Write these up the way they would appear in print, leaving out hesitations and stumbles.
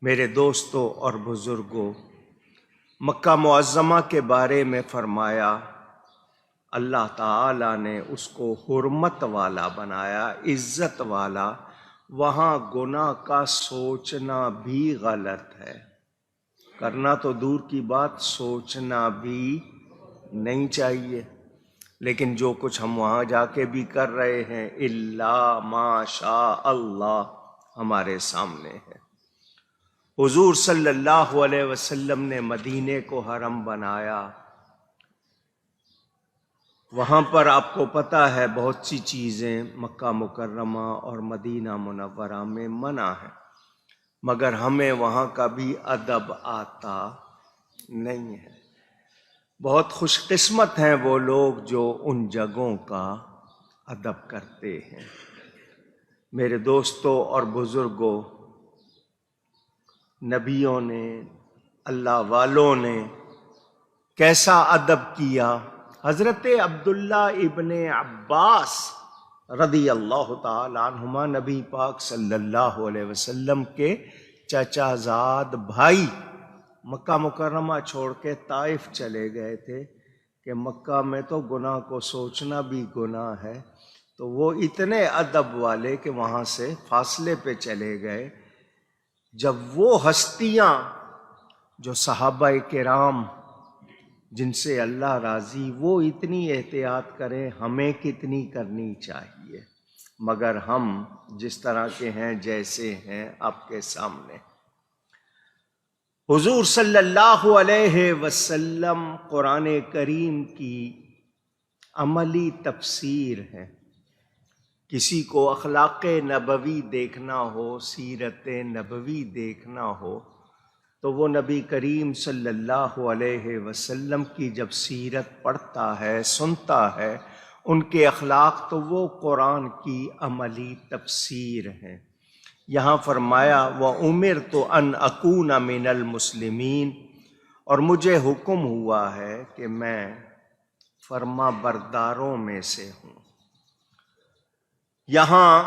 میرے دوستوں اور بزرگوں، مکہ معظمہ کے بارے میں فرمایا اللہ تعالیٰ نے اس کو حرمت والا بنایا، عزت والا۔ وہاں گناہ کا سوچنا بھی غلط ہے، کرنا تو دور کی بات، سوچنا بھی نہیں چاہیے۔ لیکن جو کچھ ہم وہاں جا کے بھی کر رہے ہیں، الا ما شاء اللہ ہمارے سامنے ہے۔ حضور صلی اللہ علیہ وسلم نے مدینے کو حرم بنایا، وہاں پر آپ کو پتہ ہے بہت سی چیزیں مکہ مکرمہ اور مدینہ منورہ میں منع ہیں، مگر ہمیں وہاں کا بھی ادب آتا نہیں ہے۔ بہت خوش قسمت ہیں وہ لوگ جو ان جگہوں کا ادب کرتے ہیں۔ میرے دوستوں اور بزرگوں، نبیوں نے، اللہ والوں نے کیسا ادب کیا۔ حضرت عبداللہ ابن عباس رضی اللہ تعالی عنہما نبی پاک صلی اللہ علیہ وسلم کے چچا زاد بھائی مکہ مکرمہ چھوڑ کے طائف چلے گئے تھے کہ مکہ میں تو گناہ کو سوچنا بھی گناہ ہے، تو وہ اتنے ادب والے کہ وہاں سے فاصلے پہ چلے گئے۔ جب وہ ہستیاں جو صحابہ کرام جن سے اللہ راضی، وہ اتنی احتیاط کریں، ہمیں کتنی کرنی چاہیے؟ مگر ہم جس طرح کے ہیں، جیسے ہیں، آپ کے سامنے۔ حضور صلی اللہ علیہ وسلم قرآن کریم کی عملی تفسیر ہے۔ کسی کو اخلاق نبوی دیکھنا ہو، سیرت نبوی دیکھنا ہو، تو وہ نبی کریم صلی اللہ علیہ وسلم کی جب سیرت پڑھتا ہے، سنتا ہے، ان کے اخلاق، تو وہ قرآن کی عملی تفسیر ہے۔ یہاں فرمایا وَأُمِرْتُ أَنْ أَكُونَ مِنَ الْمُسْلِمِينَ، اور مجھے حکم ہوا ہے کہ میں فرما برداروں میں سے ہوں۔ یہاں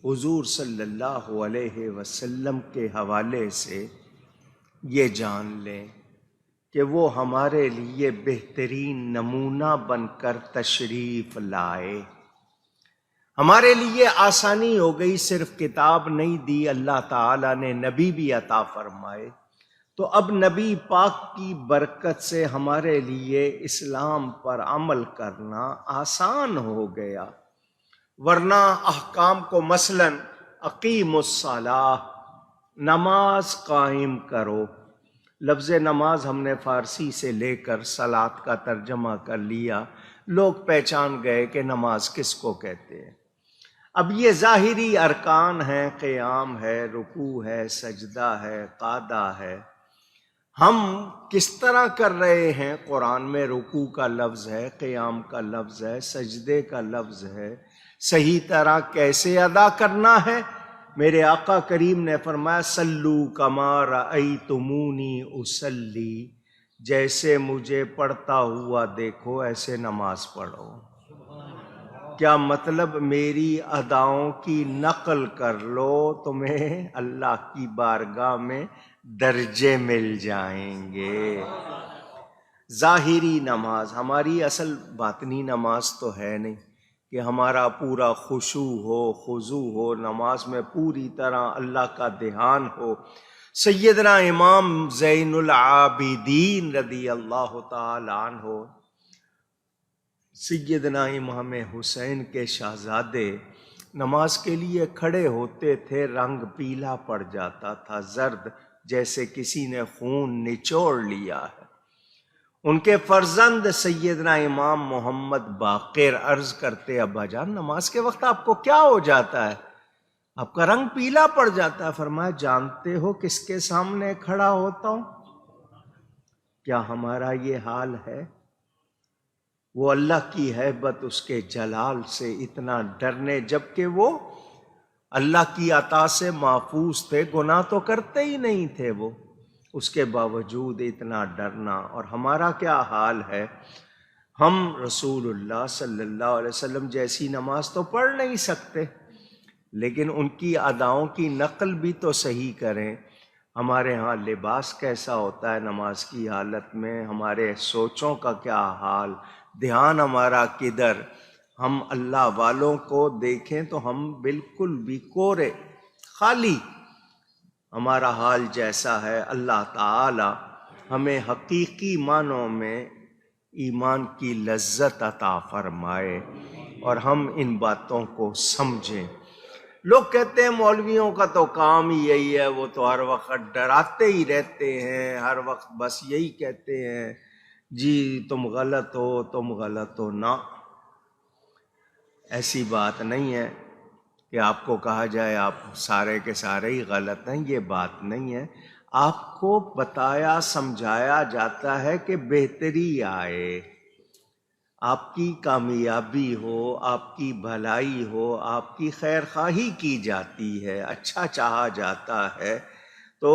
حضور صلی اللہ علیہ وسلم کے حوالے سے یہ جان لیں کہ وہ ہمارے لیے بہترین نمونہ بن کر تشریف لائے۔ ہمارے لیے آسانی ہو گئی، صرف کتاب نہیں دی، اللہ تعالیٰ نے نبی بھی عطا فرمائے، تو اب نبی پاک کی برکت سے ہمارے لیے اسلام پر عمل کرنا آسان ہو گیا۔ ورنہ احکام کو مثلاً اقیم الصلاۃ، نماز قائم کرو، لفظ نماز ہم نے فارسی سے لے کر صلاۃ کا ترجمہ کر لیا، لوگ پہچان گئے کہ نماز کس کو کہتے ہیں۔ اب یہ ظاہری ارکان ہیں، قیام ہے، رکوع ہے، سجدہ ہے، قعدہ ہے۔ ہم کس طرح کر رہے ہیں؟ قرآن میں رکوع کا لفظ ہے، قیام کا لفظ ہے، سجدے کا لفظ ہے، صحیح طرح کیسے ادا کرنا ہے؟ میرے آقا کریم نے فرمایا صلو کما رأیتمونی اصلی، جیسے مجھے پڑھتا ہوا دیکھو ایسے نماز پڑھو۔ کیا مطلب؟ میری اداؤں کی نقل کر لو، تمہیں اللہ کی بارگاہ میں درجے مل جائیں گے۔ ظاہری نماز ہماری، اصل باطنی نماز تو ہے نہیں کہ ہمارا پورا خشوع ہو، خضوع ہو، نماز میں پوری طرح اللہ کا دھیان ہو۔ سیدنا امام زین العابدین رضی اللہ تعالی عنہ، سیدنا امام حسین کے شہزادے، نماز کے لیے کھڑے ہوتے تھے، رنگ پیلا پڑ جاتا تھا، زرد، جیسے کسی نے خون نچوڑ لیا ہے۔ ان کے فرزند سیدنا امام محمد باقر عرض کرتے، ابا جان نماز کے وقت آپ کو کیا ہو جاتا ہے؟ آپ کا رنگ پیلا پڑ جاتا ہے۔ فرمایا جانتے ہو کس کے سامنے کھڑا ہوتا ہوں؟ کیا ہمارا یہ حال ہے؟ وہ اللہ کی ہیبت، اس کے جلال سے اتنا ڈرنے، جبکہ وہ اللہ کی عطا سے محفوظ تھے، گناہ تو کرتے ہی نہیں تھے وہ، اس کے باوجود اتنا ڈرنا۔ اور ہمارا کیا حال ہے؟ ہم رسول اللہ صلی اللہ علیہ وسلم جیسی نماز تو پڑھ نہیں سکتے، لیکن ان کی اداؤں کی نقل بھی تو صحیح کریں۔ ہمارے ہاں لباس کیسا ہوتا ہے نماز کی حالت میں، ہمارے سوچوں کا کیا حال، دھیان ہمارا کدھر؟ ہم اللہ والوں کو دیکھیں تو ہم بالکل بھی کورے، خالی ہمارا حال جیسا ہے۔ اللہ تعالی ہمیں حقیقی معنوں میں ایمان کی لذت عطا فرمائے اور ہم ان باتوں کو سمجھیں۔ لوگ کہتے ہیں مولویوں کا تو کام ہی یہی ہے، وہ تو ہر وقت ڈراتے ہی رہتے ہیں، ہر وقت بس یہی کہتے ہیں جی تم غلط ہو، تم غلط ہو۔ نہ، ایسی بات نہیں ہے کہ آپ کو کہا جائے آپ سارے کے سارے ہی غلط ہیں، یہ بات نہیں ہے۔ آپ کو بتایا سمجھایا جاتا ہے کہ بہتری آئے، آپ کی کامیابی ہو، آپ کی بھلائی ہو، آپ کی خیر خواہی کی جاتی ہے، اچھا چاہا جاتا ہے۔ تو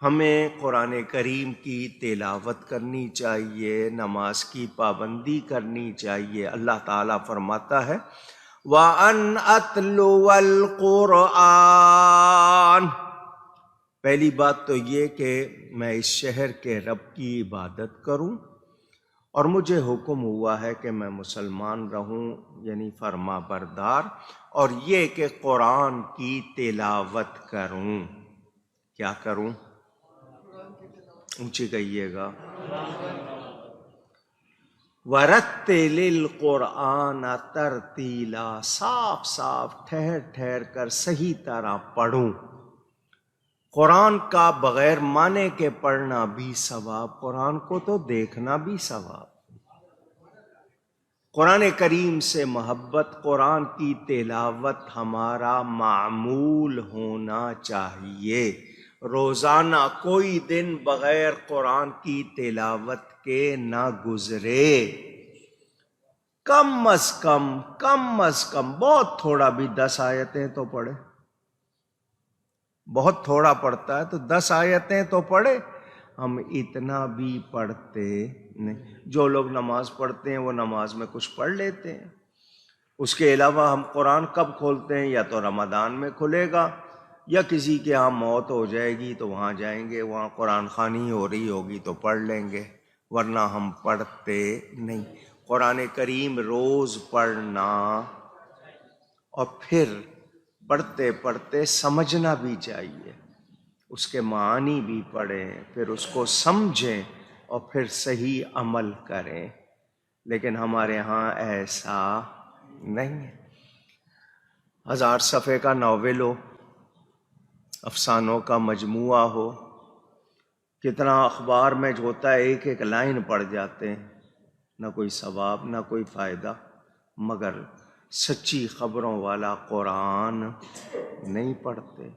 ہمیں قرآن کریم کی تلاوت کرنی چاہیے، نماز کی پابندی کرنی چاہیے۔ اللہ تعالیٰ فرماتا ہے وَأَنْ أَتْلُوَ الْقُرْآنَ، پہلی بات تو یہ کہ میں اس شہر کے رب کی عبادت کروں، اور مجھے حکم ہوا ہے کہ میں مسلمان رہوں، یعنی فرما بردار، اور یہ کہ قرآن کی تلاوت کروں۔ کیا کروں؟ اونچی کہیے گا، وَرَتِّلِ الْقُرْآنَ تَرْتِیلًا، صاف صاف ٹھہر ٹھہر کر صحیح طرح پڑھوں۔ قرآن کا بغیر معنی کے پڑھنا بھی ثواب، قرآن کو تو دیکھنا بھی ثواب۔ قرآن کریم سے محبت، قرآن کی تلاوت ہمارا معمول ہونا چاہیے۔ روزانہ کوئی دن بغیر قرآن کی تلاوت کے نہ گزرے، کم از کم بہت تھوڑا بھی 10 آیتیں تو پڑھے، بہت تھوڑا پڑھتا ہے تو 10 آیتیں تو پڑھے۔ ہم اتنا بھی پڑھتے نہیں۔ جو لوگ نماز پڑھتے ہیں وہ نماز میں کچھ پڑھ لیتے ہیں، اس کے علاوہ ہم قرآن کب کھولتے ہیں؟ یا تو رمضان میں کھلے گا، یا کسی کے ہاں موت ہو جائے گی تو وہاں جائیں گے، وہاں قرآن خوانی ہو رہی ہوگی تو پڑھ لیں گے، ورنہ ہم پڑھتے نہیں۔ قرآن کریم روز پڑھنا، اور پھر پڑھتے پڑھتے سمجھنا بھی چاہیے، اس کے معانی بھی پڑھیں، پھر اس کو سمجھیں اور پھر صحیح عمل کریں۔ لیکن ہمارے ہاں ایسا نہیں ہے۔ 1000 صفحے کا ناول ہو، افسانوں کا مجموعہ ہو، کتنا اخبار میں جو ہوتا ہے ایک ایک لائن پڑھ جاتے ہیں، نہ کوئی ثواب نہ کوئی فائدہ، مگر سچی خبروں والا قرآن نہیں پڑھتے۔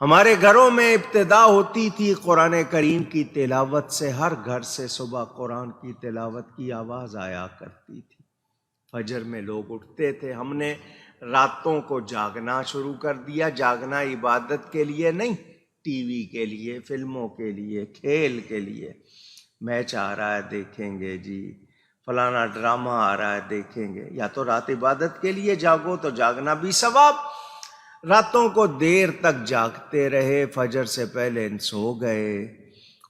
ہمارے گھروں میں ابتدا ہوتی تھی قرآن کریم کی تلاوت سے، ہر گھر سے صبح قرآن کی تلاوت کی آواز آیا کرتی تھی۔ فجر میں لوگ اٹھتے تھے۔ ہم نے راتوں کو جاگنا شروع کر دیا، جاگنا عبادت کے لیے نہیں، ٹی وی کے لیے، فلموں کے لیے، کھیل کے لیے۔ میچ آ رہا ہے دیکھیں گے جی، فلانا ڈرامہ آ رہا ہے دیکھیں گے۔ یا تو رات عبادت کے لیے جاگو تو جاگنا بھی ثواب، راتوں کو دیر تک جاگتے رہے، فجر سے پہلے سو گئے،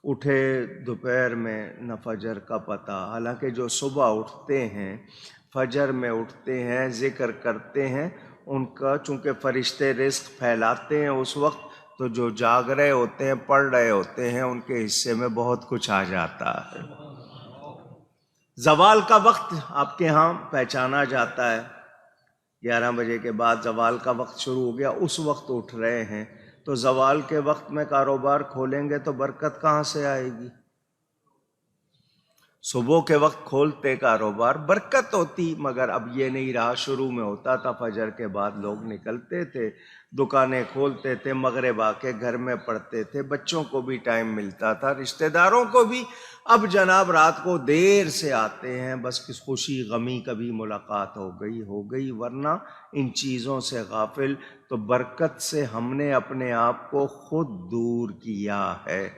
اٹھے دوپہر میں نہ فجر کا پتہ۔ حالانکہ جو صبح اٹھتے ہیں، فجر میں اٹھتے ہیں، ذکر کرتے ہیں، ان کا چونکہ فرشتے رزق پھیلاتے ہیں اس وقت، تو جو جاگ رہے ہوتے ہیں، پڑھ رہے ہوتے ہیں، ان کے حصے میں بہت کچھ آ جاتا ہے۔ زوال کا وقت آپ کے ہاں پہچانا جاتا ہے، 11 بجے کے بعد زوال کا وقت شروع ہو گیا، اس وقت اٹھ رہے ہیں، تو زوال کے وقت میں کاروبار کھولیں گے تو برکت کہاں سے آئے گی؟ صبح کے وقت کھولتے کاروبار برکت ہوتی، مگر اب یہ نہیں رہا۔ شروع میں ہوتا تھا فجر کے بعد لوگ نکلتے تھے، دکانیں کھولتے تھے، مغرب آ کے گھر میں پڑھتے تھے، بچوں کو بھی ٹائم ملتا تھا، رشتہ داروں کو بھی۔ اب جناب رات کو دیر سے آتے ہیں، بس کس خوشی غمی کبھی ملاقات ہو گئی، ورنہ ان چیزوں سے غافل۔ تو برکت سے ہم نے اپنے آپ کو خود دور کیا ہے۔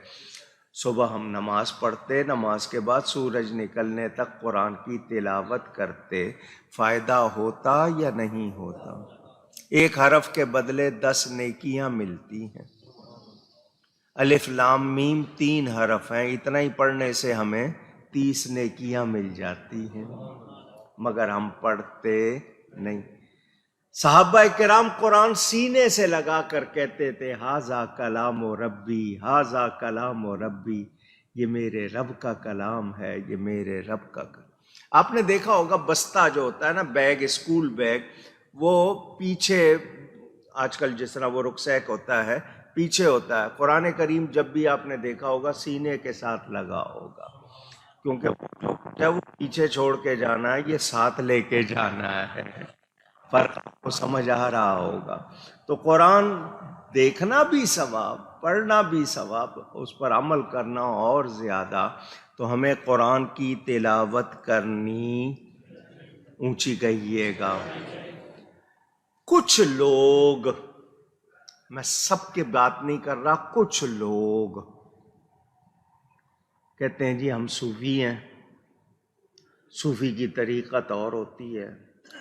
صبح ہم نماز پڑھتے، نماز کے بعد سورج نکلنے تک قرآن کی تلاوت کرتے، فائدہ ہوتا یا نہیں ہوتا؟ ایک حرف کے بدلے 10 نیکیاں ملتی ہیں۔ الف لام میم 3 حرف ہیں، اتنا ہی پڑھنے سے ہمیں 30 نیکیاں مل جاتی ہیں، مگر ہم پڑھتے نہیں۔ صحابہ کرام قرآن سینے سے لگا کر کہتے تھے ھذا کلام ربی، ھذا کلام ربی، یہ میرے رب کا کلام ہے، یہ میرے رب کا کلام۔ آپ نے دیکھا ہوگا بستہ جو ہوتا ہے نا، بیگ، اسکول بیگ، وہ پیچھے آج کل جس طرح وہ رکسیک ہوتا ہے پیچھے ہوتا ہے، قرآن کریم جب بھی آپ نے دیکھا ہوگا سینے کے ساتھ لگا ہوگا، کیونکہ جب پیچھے چھوڑ کے جانا ہے، یہ ساتھ لے کے جانا ہے۔ فرق آپ کو سمجھ آ رہا ہوگا۔ تو قرآن دیکھنا بھی ثواب، پڑھنا بھی ثواب، اس پر عمل کرنا اور زیادہ۔ تو ہمیں قرآن کی تلاوت کرنی، اونچی کہیے گا۔ کچھ لوگ، میں سب کی بات نہیں کر رہا، کچھ لوگ کہتے ہیں جی ہم صوفی ہیں، صوفی کی طریقت اور ہوتی ہے،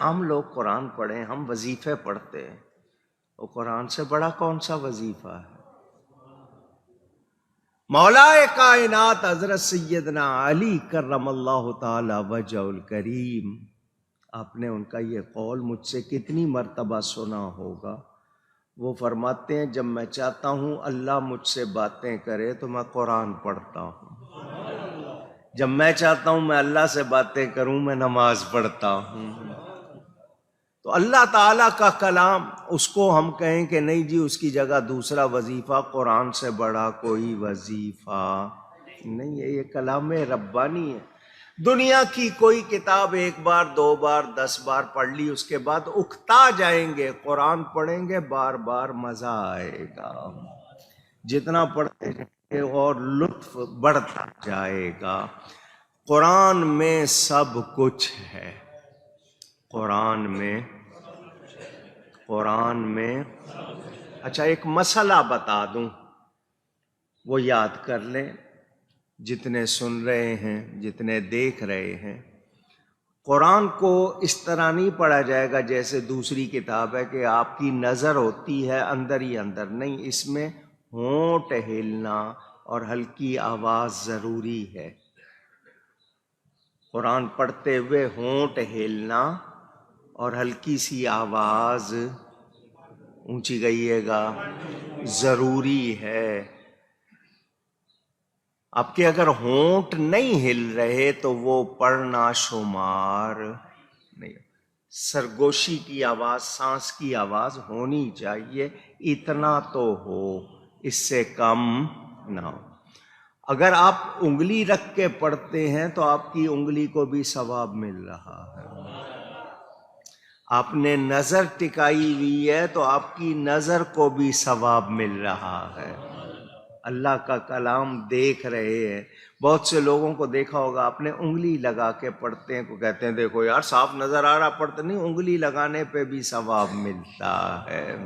ہم لوگ قرآن پڑھیں، ہم وظیفے پڑھتے ہیں، وہ قرآن سے بڑا کون سا وظیفہ ہے؟ مولا کائنات حضرت سیدنا علی کرم اللہ تعالی وجہ الکریم، آپ نے ان کا یہ قول مجھ سے کتنی مرتبہ سنا ہوگا۔ وہ فرماتے ہیں جب میں چاہتا ہوں اللہ مجھ سے باتیں کرے تو میں قرآن پڑھتا ہوں، جب میں چاہتا ہوں میں اللہ سے باتیں کروں میں نماز پڑھتا ہوں۔ تو اللہ تعالیٰ کا کلام، اس کو ہم کہیں کہ نہیں جی اس کی جگہ دوسرا وظیفہ، قرآن سے بڑا کوئی وظیفہ نہیں ہے، یہ کلام ربانی ہے۔ دنیا کی کوئی کتاب 1 بار 2 بار 10 بار پڑھ لی، اس کے بعد اکتا جائیں گے، قرآن پڑھیں گے بار بار مزہ آئے گا، جتنا پڑھتے جائیں گے اور لطف بڑھتا جائے گا۔ قرآن میں سب کچھ ہے، قرآن میں اچھا ایک مسئلہ بتا دوں، وہ یاد کر لیں، جتنے سن رہے ہیں، جتنے دیکھ رہے ہیں۔ قرآن کو اس طرح نہیں پڑھا جائے گا جیسے دوسری کتاب ہے کہ آپ کی نظر ہوتی ہے اندر ہی اندر، نہیں، اس میں ہونٹ ہلنا اور ہلکی آواز ضروری ہے۔ قرآن پڑھتے ہوئے ہونٹ ہلنا اور ہلکی سی آواز، اونچی گئیے گا، ضروری ہے۔ آپ کے اگر ہونٹ نہیں ہل رہے تو وہ پڑھنا شمار نہیں۔ سرگوشی کی آواز، سانس کی آواز ہونی چاہیے، اتنا تو ہو، اس سے کم نہ ہو۔ اگر آپ انگلی رکھ کے پڑھتے ہیں تو آپ کی انگلی کو بھی ثواب مل رہا ہے۔ آپ نے نظر ٹکائی ہوئی ہے تو آپ کی نظر کو بھی ثواب مل رہا ہے۔ اللہ کا کلام دیکھ رہے ہیں۔ بہت سے لوگوں کو دیکھا ہوگا آپ نے انگلی لگا کے پڑھتے ہیں، کو کہتے ہیں دیکھو یار صاف نظر آ رہا، پڑھتے نہیں، انگلی لگانے پہ بھی ثواب ملتا ہے۔